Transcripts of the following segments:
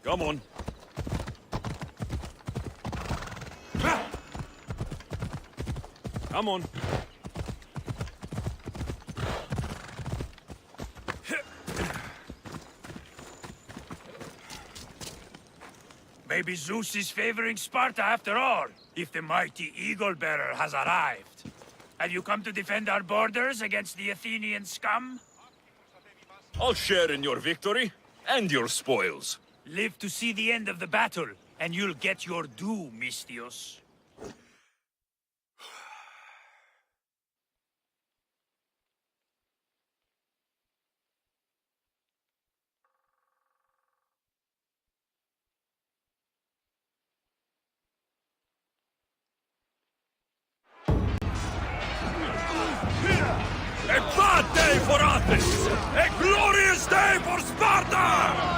Come on. Come on. Maybe Zeus is favoring Sparta after all, if the mighty eagle-bearer has arrived. Have you come to defend our borders against the Athenian scum? I'll share in your victory, and your spoils. Live to see the end of the battle, and you'll get your due, Mystios. A bad day for Athens! A glorious day for Sparta!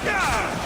Yeah!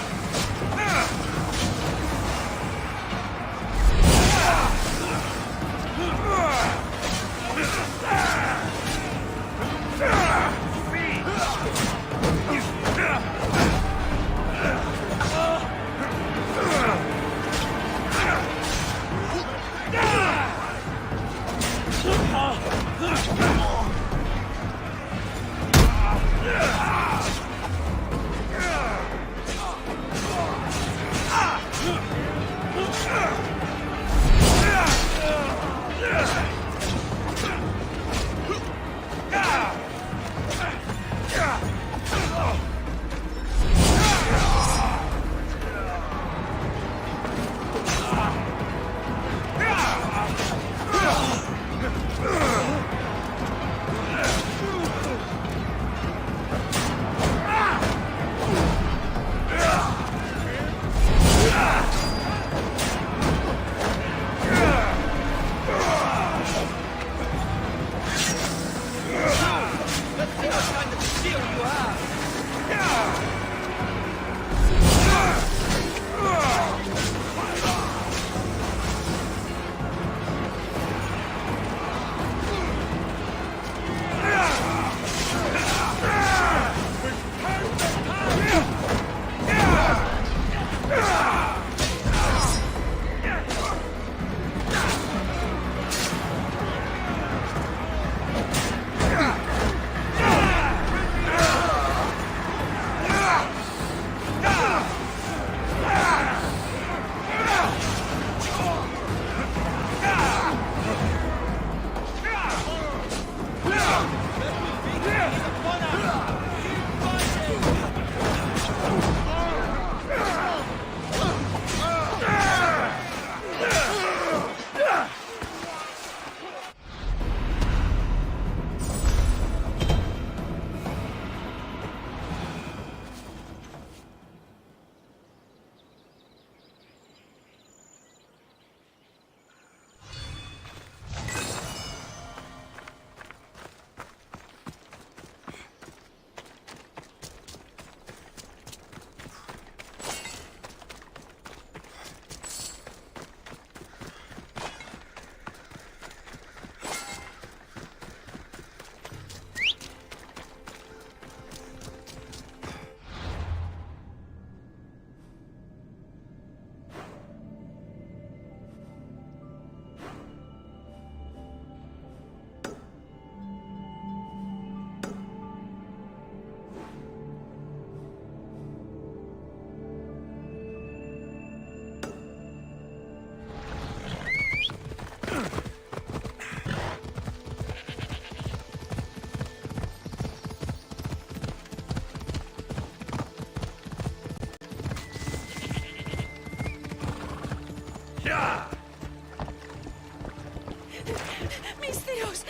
Mysterios!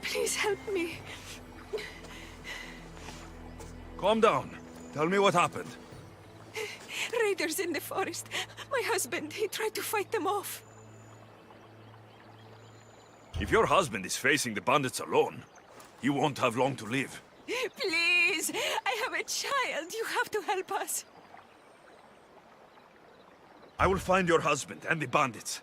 Please help me. Calm down. Tell me what happened. Raiders in the forest. My husband, he tried to fight them off. If your husband is facing the bandits alone, he won't have long to live. Please! I have a child. You have to help us. I will find your husband and the bandits.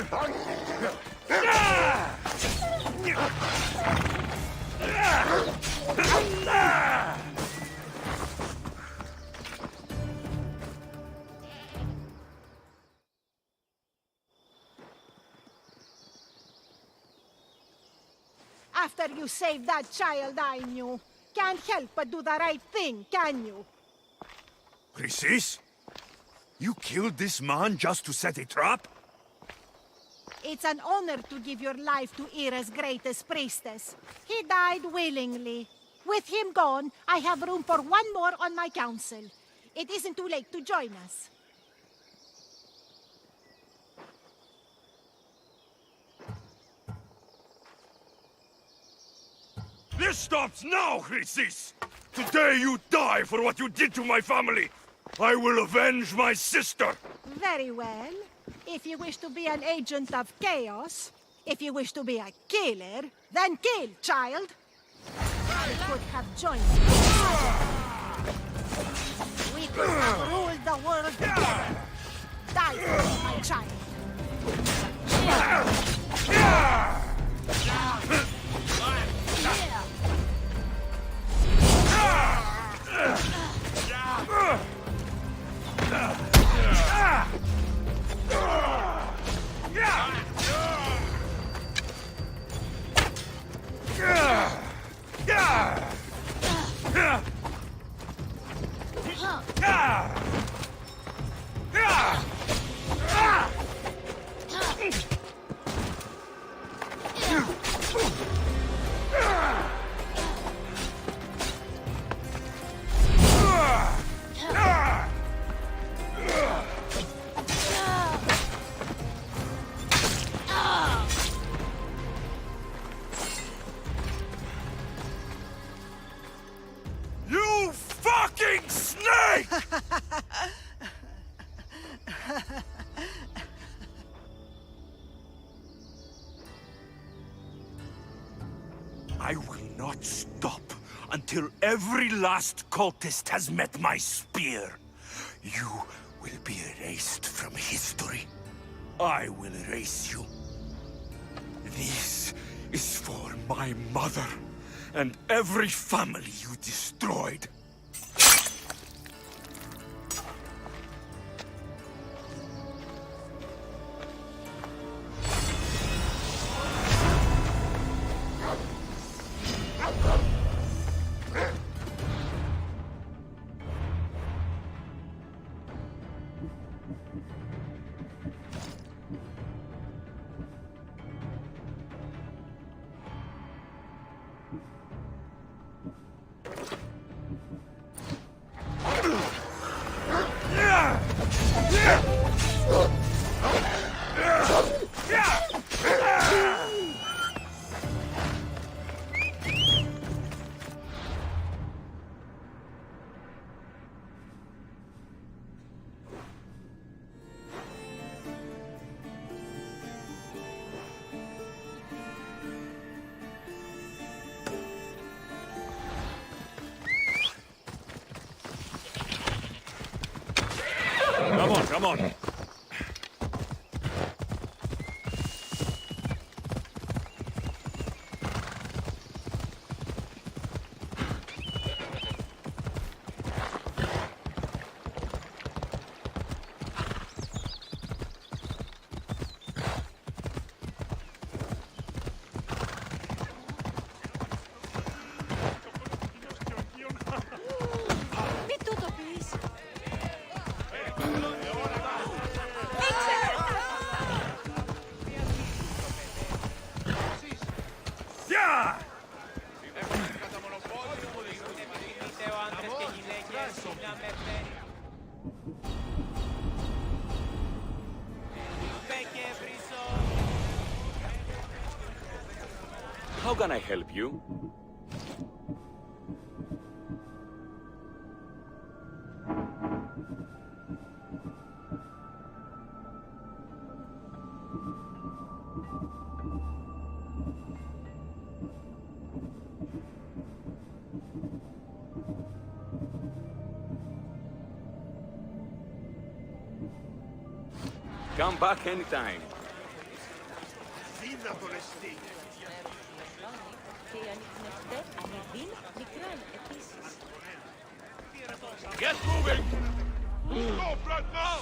Why won't anyone help me? After you saved that child I knew, can't help but do the right thing, can you? Chrysis? You killed this man just to set a trap? It's an honor to give your life to Era's greatest priestess. He died willingly. With him gone, I have room for one more on my council. It isn't too late to join us. This stops now, Chrysis! Today you die for what you did to my family! I will avenge my sister! Very well. If you wish to be an agent of chaos, if you wish to be a killer, then kill, child! I could have joined you. We could have ruled the world together. Die for me, my child. You fucking snake! I will not stop until every last cultist has met my spear. You will be erased from history. I will erase you. This is for my mother and every family you destroyed. Come on. How can I help you? Come back anytime. Get moving! Go, blood, now!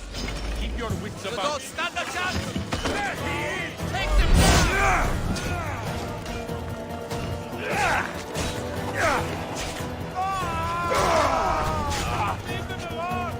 Keep your wits about you. Don't stand a chance! There he is! Take them down! Leave them alone!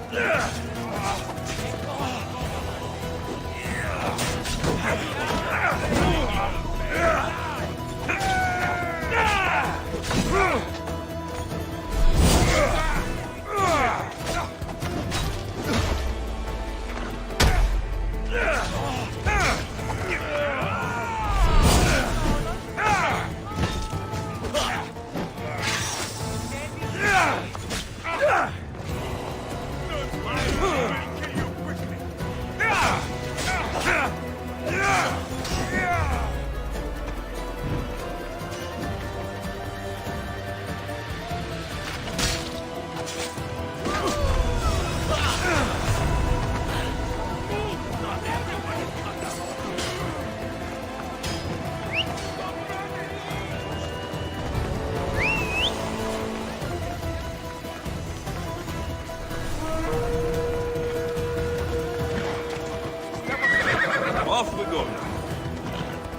Off we go.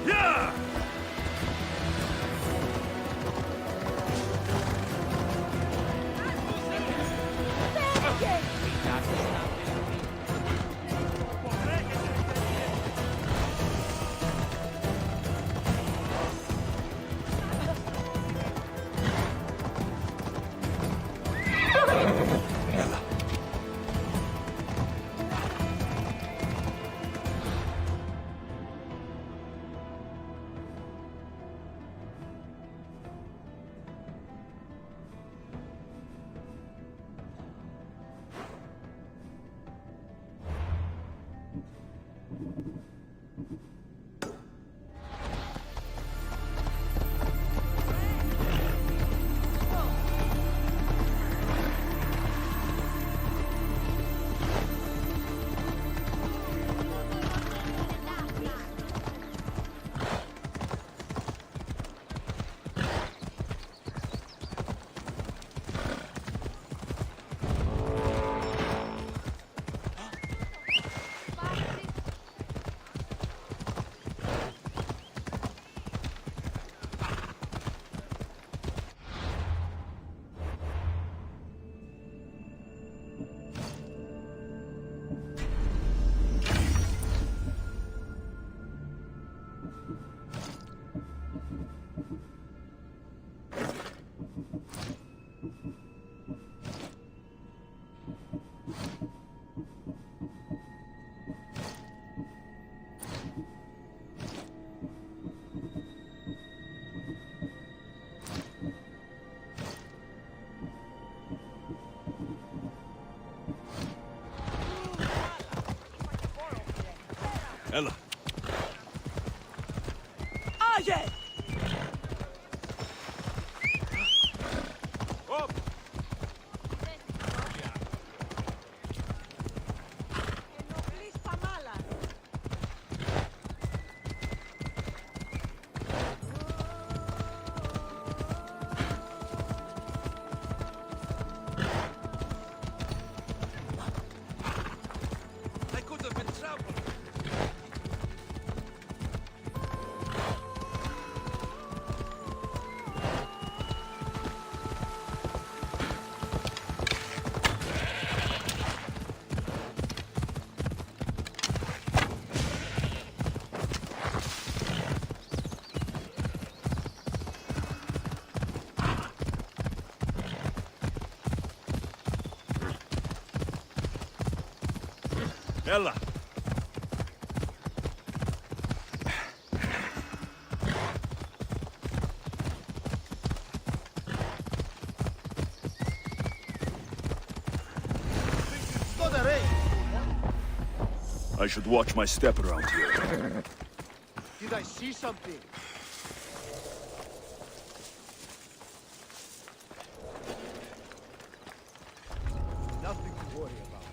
Yeah! Ella. Aye! Ella. I should watch my step around here. Did I see something? Nothing to worry about.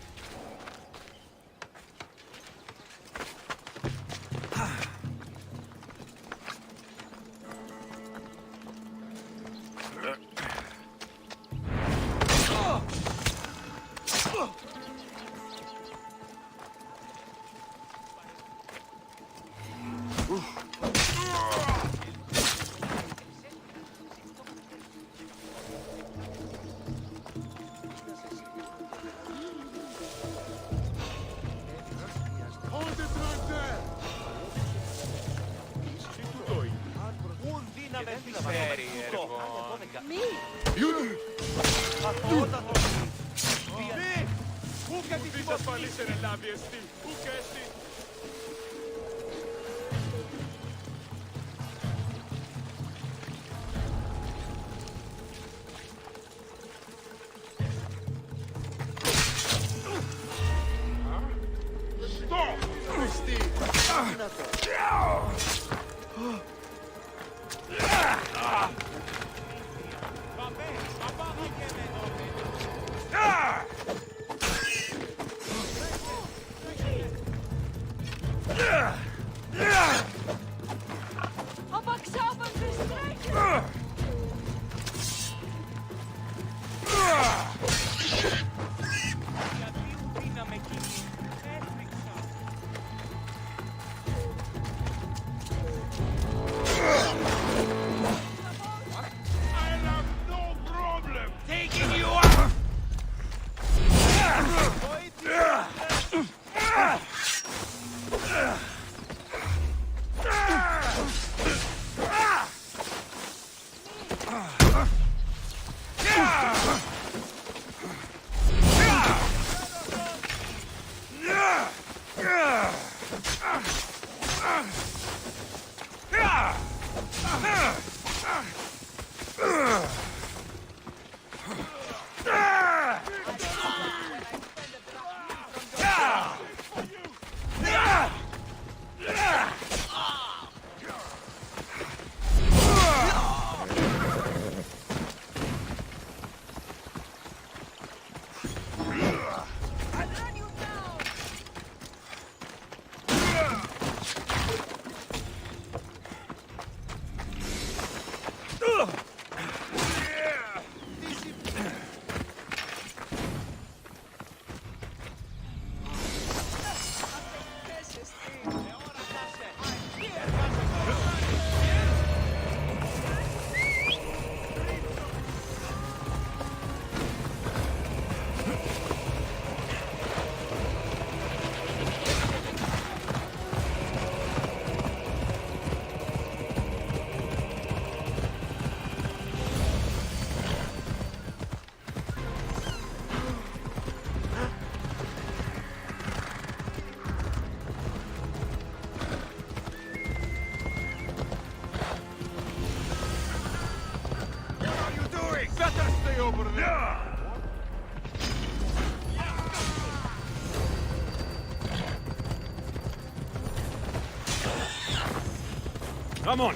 Come on.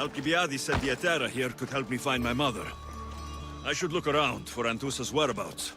Alcibiades said the Etera here could help me find my mother. I should look around for Anthousa's whereabouts.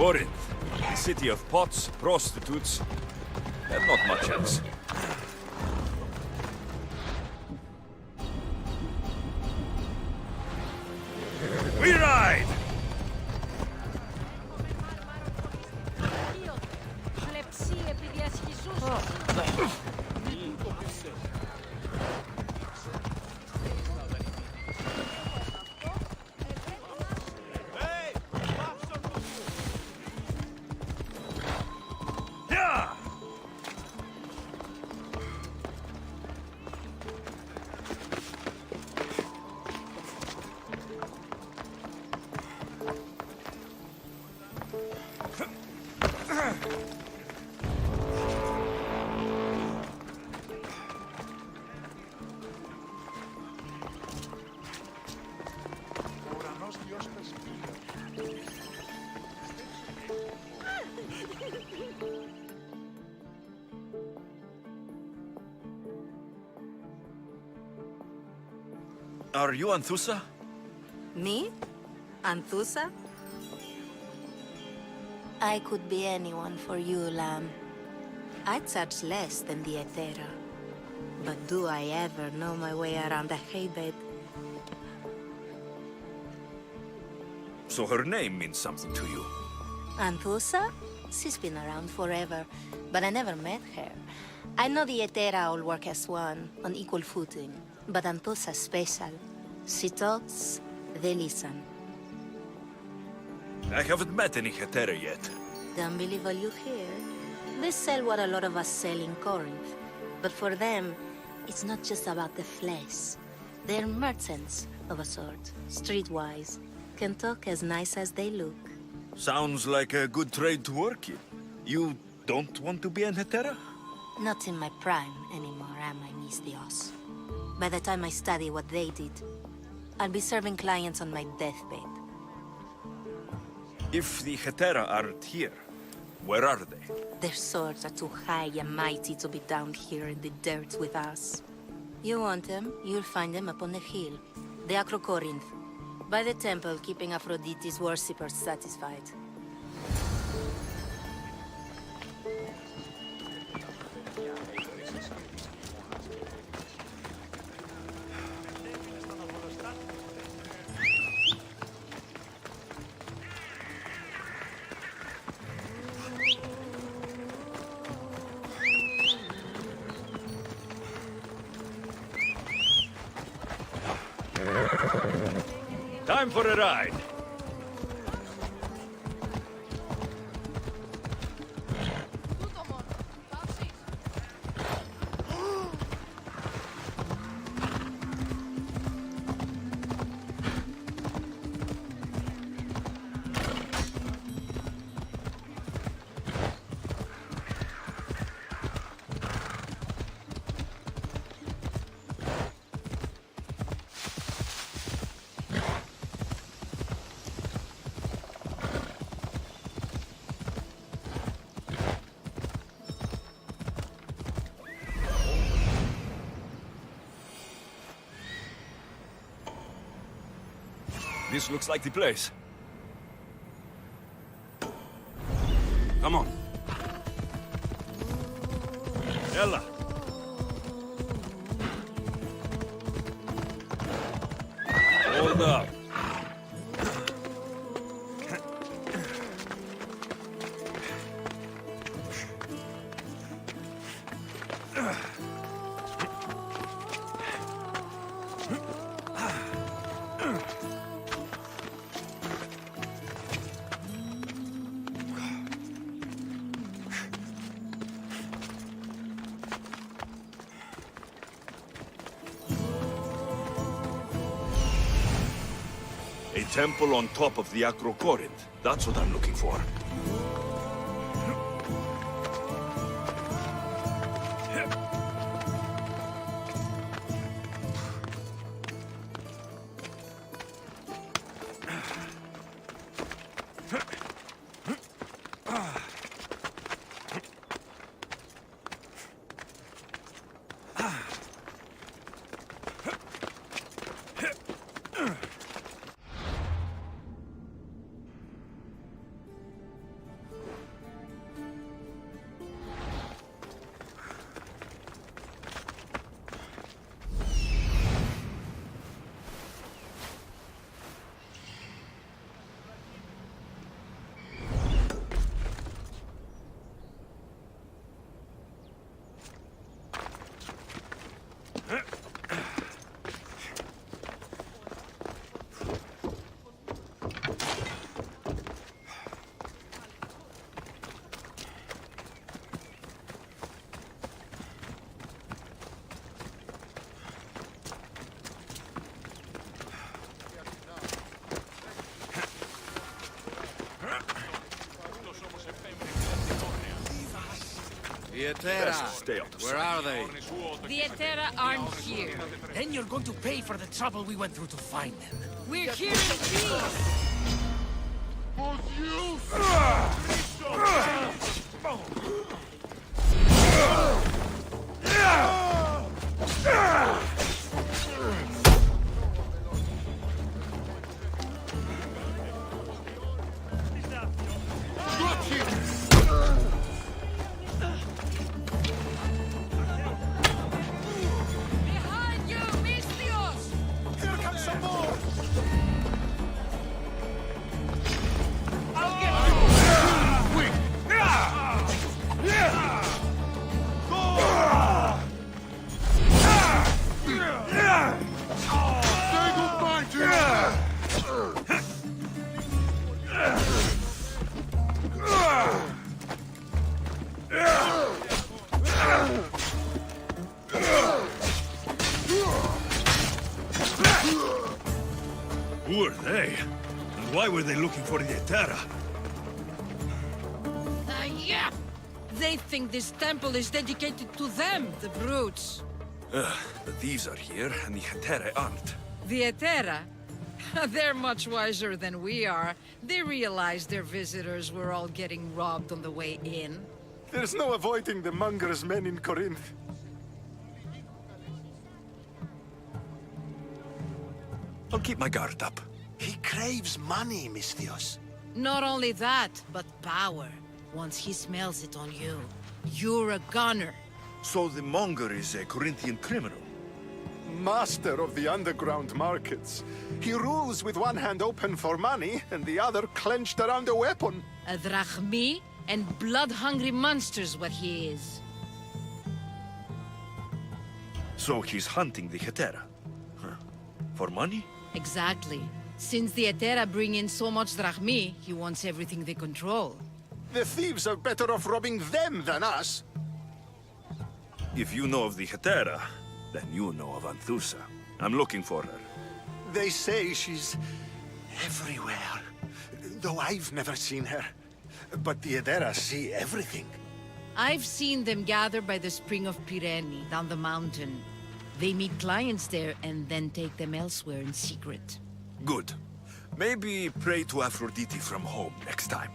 Corinth, the city of pots, prostitutes, and not much else. We ride! Are you Anthousa? Me? Anthousa? I could be anyone for you, lamb. I charge less than the Hetera. But do I ever know my way around a haybed? So her name means something to you. Anthousa? She's been around forever, but I never met her. I know the Hetera all work as one, on equal footing. But Anthousa's special. She talks, they listen. I haven't met any Hetera yet. Don't believe all you hear. They sell what a lot of us sell in Corinth. But for them, it's not just about the flesh. They're merchants of a sort, streetwise. Can talk as nice as they look. Sounds like a good trade to work in. You don't want to be an Hetera? Not in my prime anymore, am I, Misthios? By the time I study what they did, I'll be serving clients on my deathbed. If the Hetera aren't here, where are they? Their swords are too high and mighty to be down here in the dirt with us. You want them, you'll find them up on the hill. The Acrocorinth. By the temple, keeping Aphrodite's worshippers satisfied. Time for a ride. This looks like the place. Come on. Ella. Hold up. A temple on top of the Acrocorinth. That's what I'm looking for. The Best stay out of where sight. are they? The Hetera aren't here. Then you're going to pay for the trouble we went through to find them. We're here in peace! Who are they? And why were they looking for the Etera? Yeah! They think this temple is dedicated to them, the brutes. The thieves are here, and the Hetera aren't. The Etera? They're much wiser than we are. They realized their visitors were all getting robbed on the way in. There's no avoiding the monger's men in Corinth. I'll keep my guard up. He craves money, Misthios. Not only that, but power. Once he smells it on you, you're a gunner. So the monger is a Corinthian criminal. Master of the underground markets. He rules with one hand open for money and the other clenched around a weapon. A drachmi and blood-hungry monster's what he is. So he's hunting the Hetera. Huh. For money? Exactly. Since the Etera bring in so much drachmi, he wants everything they control. The thieves are better off robbing them than us. If you know of the Hetera, then you know of Anthousa. I'm looking for her. They say she's everywhere, though I've never seen her. But the Edera see everything. I've seen them gather by the spring of Pirene, down the mountain. They meet clients there and then take them elsewhere in secret. Good. Maybe pray to Aphrodite from home next time.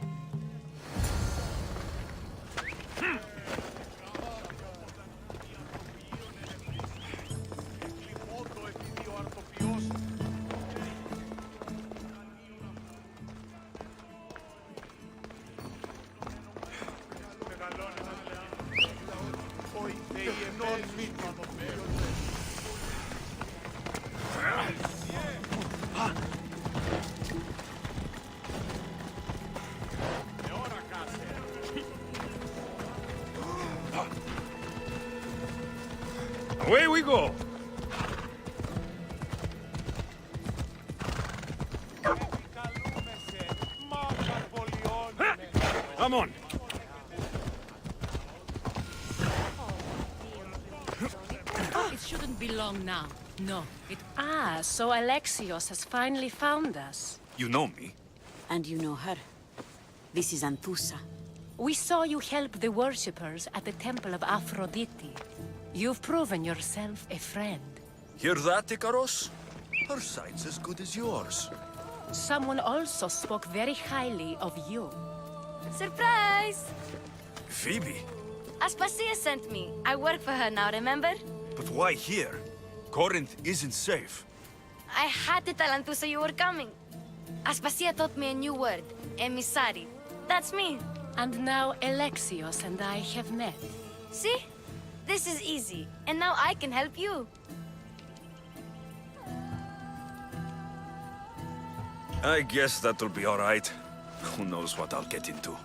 Away we go! Come on! Oh, it shouldn't be long now. No, it... Ah, so Alexios has finally found us. You know me. And you know her. This is Anthousa. We saw you help the worshippers at the temple of Aphrodite. You've proven yourself a friend. Hear that, Ikaros? Her sight's as good as yours. Someone also spoke very highly of you. Surprise! Phoebe? Aspasia sent me. I work for her now, remember? But why here? Corinth isn't safe. I had to tell Anthousa you were coming. Aspasia taught me a new word, emissary. That's me. And now Alexios and I have met. See? This is easy, and now I can help you. I guess that'll be all right. Who knows what I'll get into.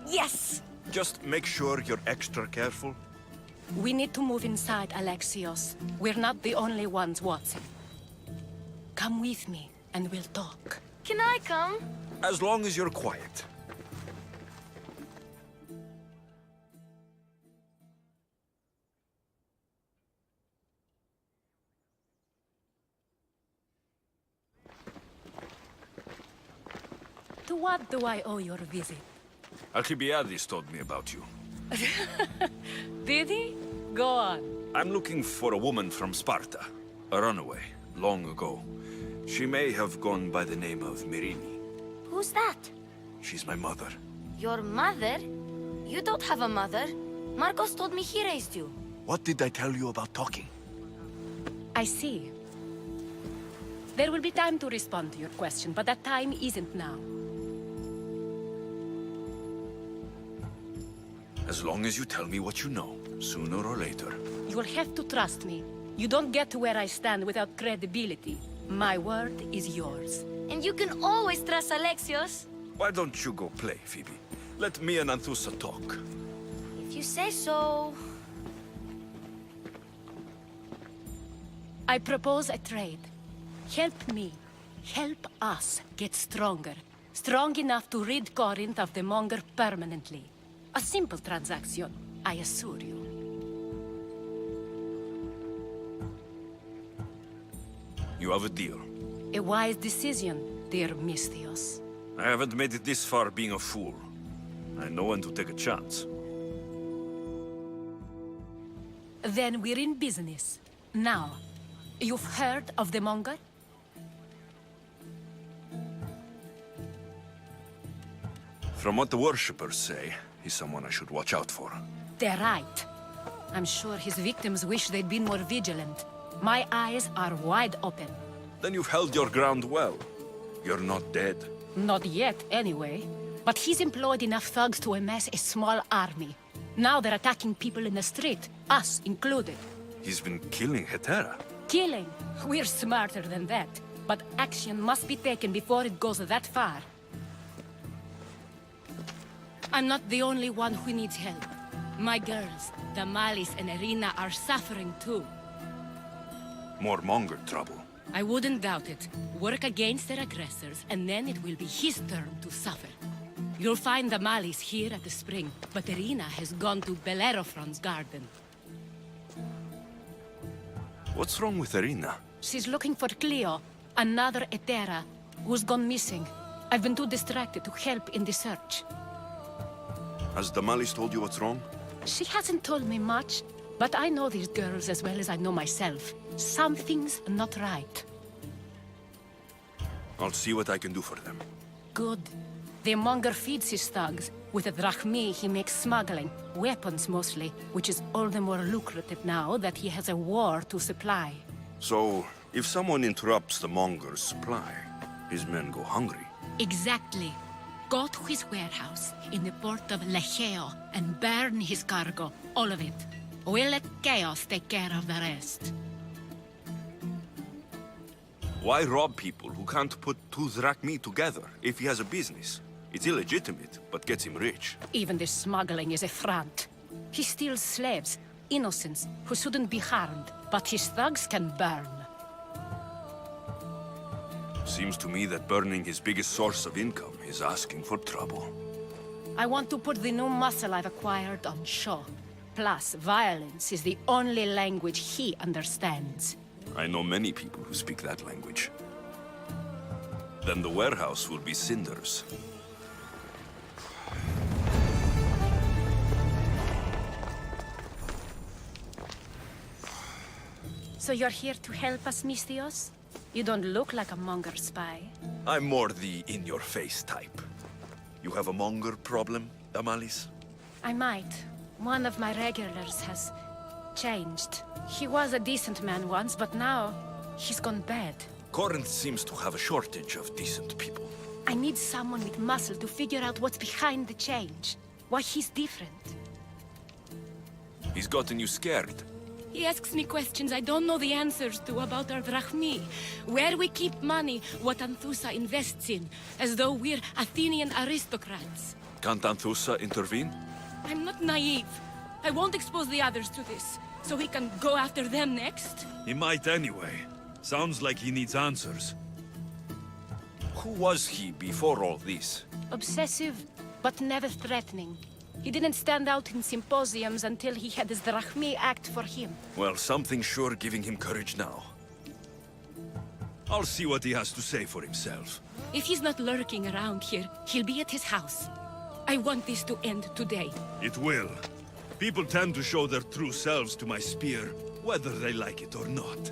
Yes! Just make sure you're extra careful. We need to move inside, Alexios. We're not the only ones watching. Come with me, and we'll talk. Can I come? As long as you're quiet. To what do I owe your visit? Alcibiades told me about you. Did he? Go on. I'm looking for a woman from Sparta. A runaway, long ago. She may have gone by the name of Myrine. Who's that? She's my mother. Your mother? You don't have a mother. Marcos told me he raised you. What did I tell you about talking? I see. There will be time to respond to your question, but that time isn't now. As long as you tell me what you know, sooner or later. You'll have to trust me. You don't get to where I stand without credibility. My word is yours. And you can always trust Alexios. Why don't you go play, Phoebe? Let me and Anthousa talk. If you say so... I propose a trade. Help me. Help us get stronger. Strong enough to rid Corinth of the monger permanently. A simple transaction, I assure you. You have a deal. A wise decision, dear Misthios. I haven't made it this far being a fool. I know when to take a chance. Then we're in business. Now, you've heard of the Monger? From what the worshippers say, he's someone I should watch out for. They're right. I'm sure his victims wish they'd been more vigilant. My eyes are wide open. Then you've held your ground well. You're not dead. Not yet, anyway. But he's employed enough thugs to amass a small army. Now they're attacking people in the street, us included. He's been killing Hetera. Killing? We're smarter than that. But action must be taken before it goes that far. I'm not the only one who needs help. My girls, Damalis and Irina, are suffering too. More Monger trouble. I wouldn't doubt it. Work against their aggressors, and then it will be his turn to suffer. You'll find Damalis here at the spring, but Irina has gone to Bellerophon's garden. What's wrong with Irina? She's looking for Cleo, another Hetera, who's gone missing. I've been too distracted to help in the search. Has Damalis told you what's wrong? She hasn't told me much, but I know these girls as well as I know myself. Something's not right. I'll see what I can do for them. Good. The Monger feeds his thugs. With the drachmi, he makes smuggling, weapons mostly, which is all the more lucrative now that he has a war to supply. So, if someone interrupts the Monger's supply, his men go hungry. Exactly. Go to his warehouse in the port of Lecheo and burn his cargo, all of it. We'll let chaos take care of the rest. Why rob people who can't put two drachmi together if he has a business? It's illegitimate, but gets him rich. Even the smuggling is a front. He steals slaves, innocents, who shouldn't be harmed, but his thugs can burn. Seems to me that burning his biggest source of income is asking for trouble. I want to put the new muscle I've acquired on show. Plus, violence is the only language he understands. I know many people who speak that language. Then the warehouse will be cinders. So you're here to help us, Misthios? You don't look like a Monger spy. I'm more the in-your-face type. You have a Monger problem, Damalis? I might. One of my regulars has changed. He was a decent man once, but now he's gone bad. Corinth seems to have a shortage of decent people. I need someone with muscle to figure out what's behind the change. Why he's different. He's gotten you scared. He asks me questions I don't know the answers to about our drachmi. Where we keep money, what Anthousa invests in. As though we're Athenian aristocrats. Can't Anthousa intervene? I'm not naive. I won't expose the others to this. So we can go after them next? He might anyway. Sounds like he needs answers. Who was he before all this? Obsessive, but never threatening. He didn't stand out in symposiums until he had his drachmi act for him. Well, something's sure giving him courage now. I'll see what he has to say for himself. If he's not lurking around here, he'll be at his house. I want this to end today. It will. People tend to show their true selves to my spear, whether they like it or not.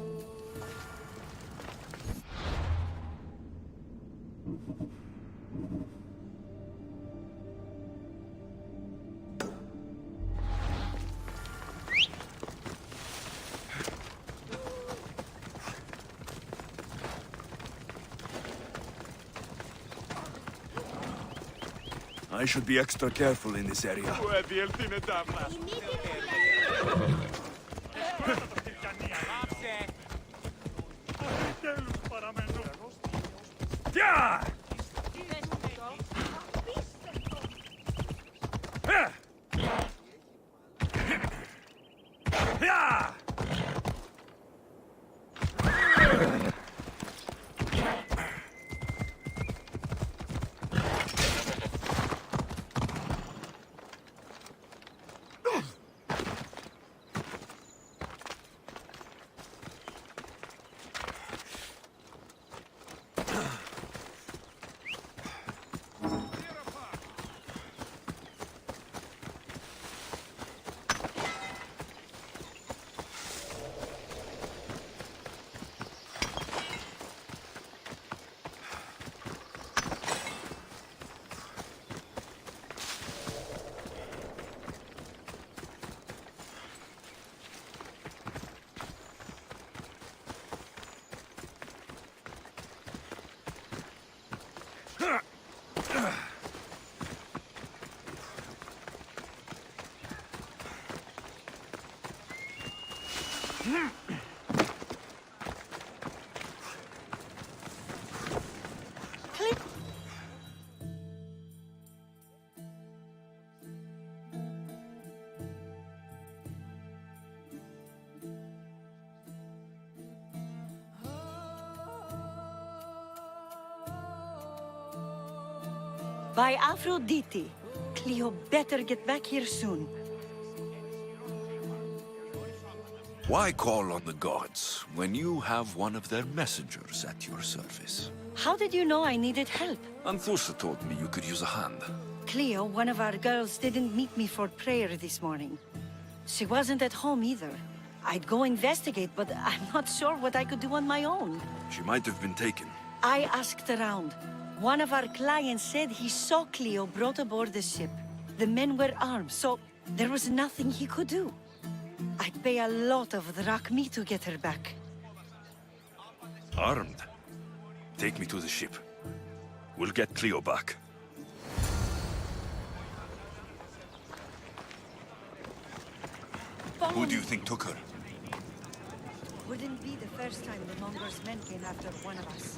I should be extra careful in this area. Yeah! Yeah! By Aphrodite. Cleo better get back here soon. Why call on the gods when you have one of their messengers at your service? How did you know I needed help? Anthousa told me you could use a hand. Cleo, one of our girls, didn't meet me for prayer this morning. She wasn't at home either. I'd go investigate, but I'm not sure what I could do on my own. She might have been taken. I asked around. One of our clients said he saw Cleo brought aboard the ship. The men were armed, so there was nothing he could do. I'd pay a lot of drachmi to get her back. Armed? Take me to the ship. We'll get Cleo back. Who do you think took her? Wouldn't be the first time the Mongols' men came after one of us.